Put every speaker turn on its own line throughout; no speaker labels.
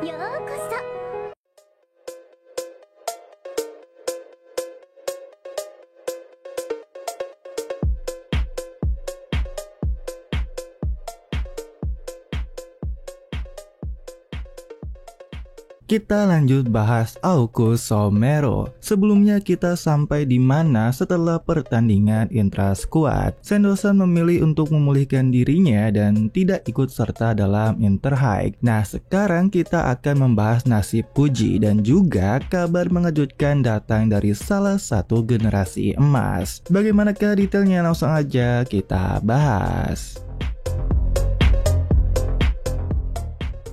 ようこそ。
Kita lanjut bahas Aoku Somero. Sebelumnya kita sampai di mana setelah pertandingan intra-squad, Sendosan memilih untuk memulihkan dirinya dan tidak ikut serta dalam Interhike. Nah, sekarang kita akan membahas nasib Puji dan juga kabar mengejutkan datang dari salah satu generasi emas. Bagaimanakah detailnya? Langsung aja kita bahas.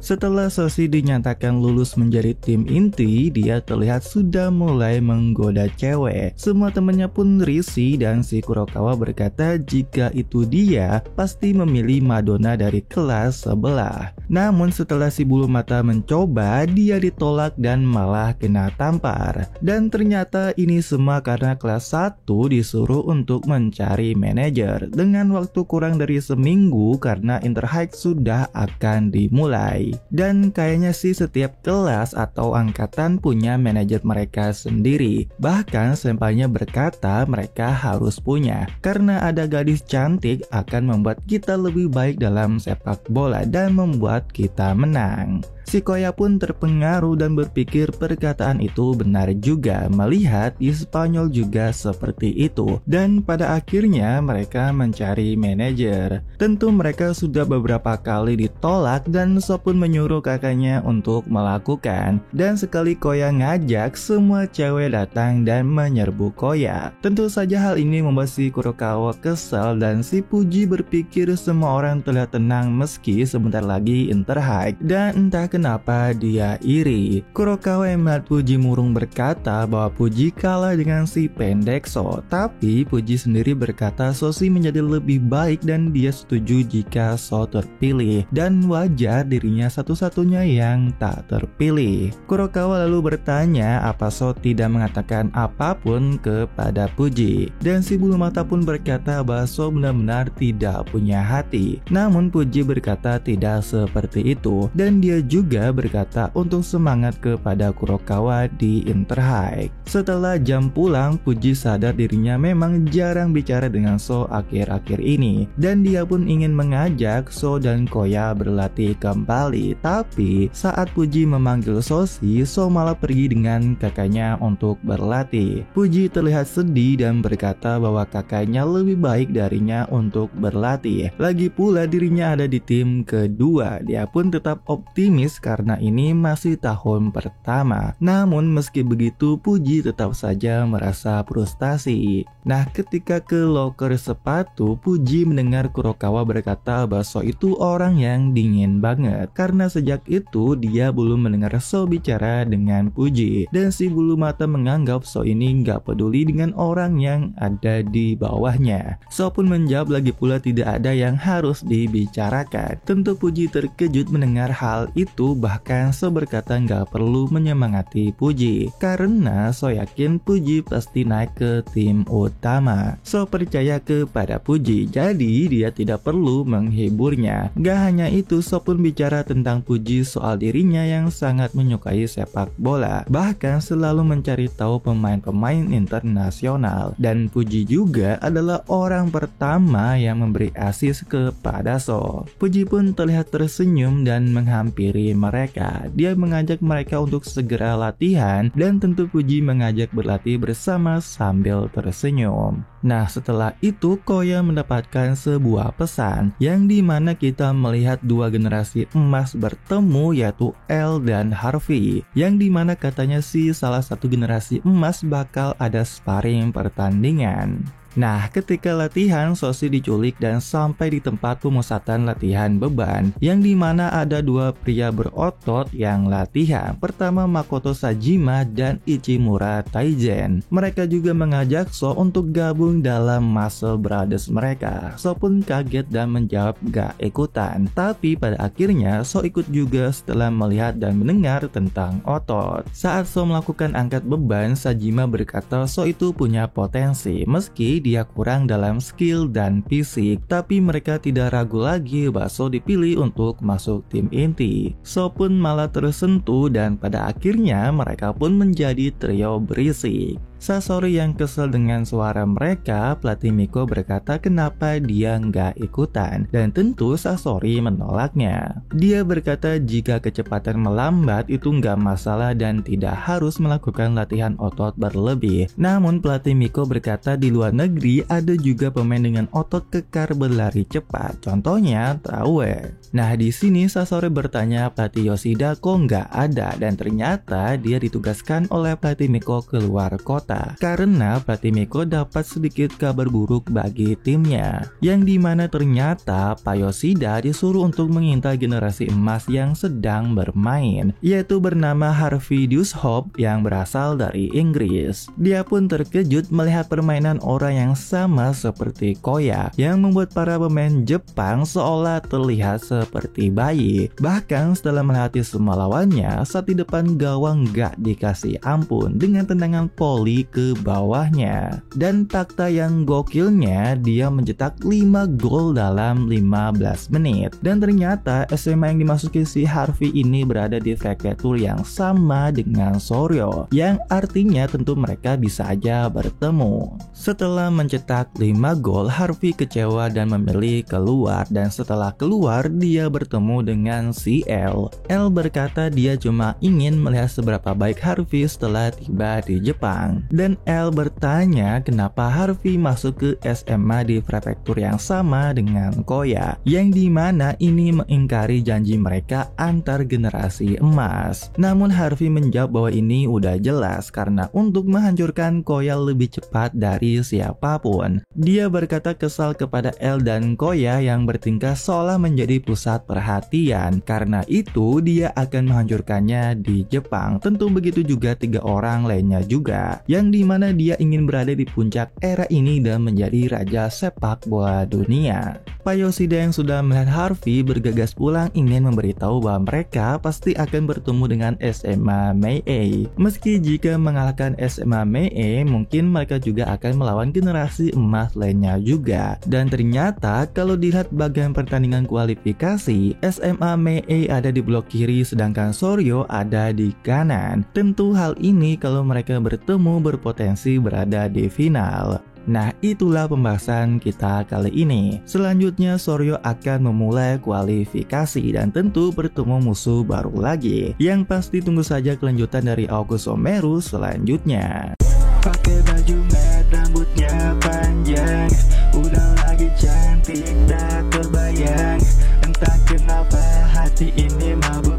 Setelah Soshi dinyatakan lulus menjadi tim inti, dia terlihat sudah mulai menggoda cewek. Semua temannya pun risih dan si Kurokawa berkata jika itu dia pasti memilih Madonna dari kelas sebelah. Namun setelah si bulu mata mencoba, dia ditolak dan malah kena tampar. Dan ternyata ini semua karena kelas 1 disuruh untuk mencari manajer dengan waktu kurang dari seminggu karena Interhike sudah akan dimulai. Dan kayaknya sih setiap kelas atau angkatan punya manajer mereka sendiri. Bahkan senpainya berkata mereka harus punya, karena ada gadis cantik akan membuat kita lebih baik dalam sepak bola dan membuat kita menang. Si Koya pun terpengaruh dan berpikir perkataan itu benar juga, melihat di Spanyol juga seperti itu. Dan pada akhirnya mereka mencari manajer. Tentu mereka sudah beberapa kali ditolak dan So pun menyuruh kakaknya untuk melakukan. Dan sekali Koya ngajak, semua cewek datang dan menyerbu Koya. Tentu saja hal ini membuat si Kurokawa kesal dan si Puji berpikir semua orang terlihat tenang meski sebentar lagi Interhike. Dan entah kenapa dia iri. Kurokawa yang melihat Puji murung berkata bahwa Puji kalah dengan si pendek So. Tapi Puji sendiri berkata Soshi menjadi lebih baik dan dia setuju jika So terpilih. Dan wajar dirinya satu-satunya yang tak terpilih. Kurokawa lalu bertanya apa So tidak mengatakan apapun kepada Puji. Dan si bulu mata pun berkata bahwa So benar-benar tidak punya hati. Namun Puji berkata tidak seperti itu. Dan dia juga berkata untuk semangat kepada Kurokawa di Interhike. Setelah jam pulang, Puji sadar dirinya memang jarang bicara dengan So akhir-akhir ini. Dan dia pun ingin mengajak So dan Koya berlatih kembali. Tapi saat Puji memanggil Soshi, So malah pergi dengan kakaknya untuk berlatih. Puji terlihat sedih dan berkata bahwa kakaknya lebih baik darinya untuk berlatih. Lagi pula dirinya ada di tim kedua. Dia pun tetap optimis karena ini masih tahun pertama. Namun meski begitu Puji tetap saja merasa frustasi. Nah, ketika ke loker sepatu, Puji mendengar Kurokawa berkata bahwa So itu orang yang dingin banget. Karena sejak itu dia belum mendengar So bicara dengan Puji. Dan si bulu mata menganggap So ini gak peduli dengan orang yang ada di bawahnya. So pun menjawab lagi pula tidak ada yang harus dibicarakan. Tentu Puji terkejut mendengar hal itu, bahkan So berkata nggak perlu menyemangati Puji karena So yakin Puji pasti naik ke tim utama. So percaya kepada Puji, jadi dia tidak perlu menghiburnya. Gak hanya itu, So pun bicara tentang Puji soal dirinya yang sangat menyukai sepak bola, bahkan selalu mencari tahu pemain-pemain internasional. Dan Puji juga adalah orang pertama yang memberi asis kepada So. Puji pun terlihat tersenyum dan menghampiri mereka. Dia mengajak mereka untuk segera latihan dan tentu Puji mengajak berlatih bersama sambil tersenyum. Nah, setelah itu Koya mendapatkan sebuah pesan yang dimana kita melihat dua generasi emas bertemu, yaitu L dan Harvey, yang dimana katanya sih salah satu generasi emas bakal ada sparring pertandingan. Nah, ketika latihan, Soshi diculik dan sampai di tempat pemusatan latihan beban, yang dimana ada dua pria berotot yang latihan. Pertama Makoto Sajima dan Ichimura Taizen. Mereka juga mengajak So untuk gabung dalam Muscle Brothers mereka. So pun kaget dan menjawab gak ikutan. Tapi pada akhirnya So ikut juga setelah melihat dan mendengar tentang otot. Saat So melakukan angkat beban, Sajima berkata So itu punya potensi meski dia kurang dalam skill dan fisik, tapi mereka tidak ragu lagi So dipilih untuk masuk tim inti. So pun malah tersentuh dan pada akhirnya mereka pun menjadi trio berisik. Sasori yang kesel dengan suara mereka, pelatih Miko berkata kenapa dia nggak ikutan, dan tentu Sasori menolaknya. Dia berkata jika kecepatan melambat itu nggak masalah dan tidak harus melakukan latihan otot berlebih. Namun pelatih Miko berkata di luar negeri ada juga pemain dengan otot kekar berlari cepat, contohnya Traue. Nah di sini Sasori bertanya pelatih Yoshida kok nggak ada, dan ternyata dia ditugaskan oleh pelatih Miko keluar kota. Karena pelatih Miko dapat sedikit kabar buruk bagi timnya, yang dimana ternyata Pak Yoshida disuruh untuk mengintai generasi emas yang sedang bermain, yaitu bernama Harvey Dushope yang berasal dari Inggris. Dia pun terkejut melihat permainan orang yang sama seperti Koya, yang membuat para pemain Jepang seolah terlihat seperti bayi. Bahkan setelah melatih semua lawannya, saat di depan gawang gak dikasih ampun dengan tendangan voli ke bawahnya. Dan fakta yang gokilnya, dia mencetak 5 gol dalam 15 menit. Dan ternyata SMA yang dimasuki si Harvey ini berada di prefektur yang sama dengan Soryo, yang artinya tentu mereka bisa aja bertemu. Setelah mencetak 5 gol, Harvey kecewa dan memilih keluar, dan setelah keluar dia bertemu dengan si L. L berkata dia cuma ingin melihat seberapa baik Harvey setelah tiba di Jepang. Dan L bertanya kenapa Harvey masuk ke SMA di prefektur yang sama dengan Koya, yang dimana ini mengingkari janji mereka antar generasi emas. Namun Harvey menjawab bahwa ini udah jelas karena untuk menghancurkan Koya lebih cepat dari siapapun. Dia berkata kesal kepada L dan Koya yang bertingkah seolah menjadi pusat perhatian, karena itu dia akan menghancurkannya di Jepang. Tentu begitu juga 3 orang lainnya juga, yang dimana dia ingin berada di puncak era ini dan menjadi raja sepak bola dunia. Pak Yoshida yang sudah melihat Harvey bergegas pulang ingin memberitahu bahwa mereka pasti akan bertemu dengan SMA Meie. Meski jika mengalahkan SMA Meie, mungkin mereka juga akan melawan generasi emas lainnya juga. Dan ternyata kalau dilihat bagian pertandingan kualifikasi, SMA Meie ada di blok kiri sedangkan Soryo ada di kanan. Tentu hal ini kalau mereka bertemu berpotensi berada di final. Nah itulah pembahasan kita kali ini. Selanjutnya Soryo akan memulai kualifikasi dan tentu bertemu musuh baru lagi, yang pasti tunggu saja kelanjutan dari August Omeru selanjutnya.
Pakai baju matte, rambutnya panjang, udah lagi cantik tak terbayang. Entah kenapa hati ini mabuk.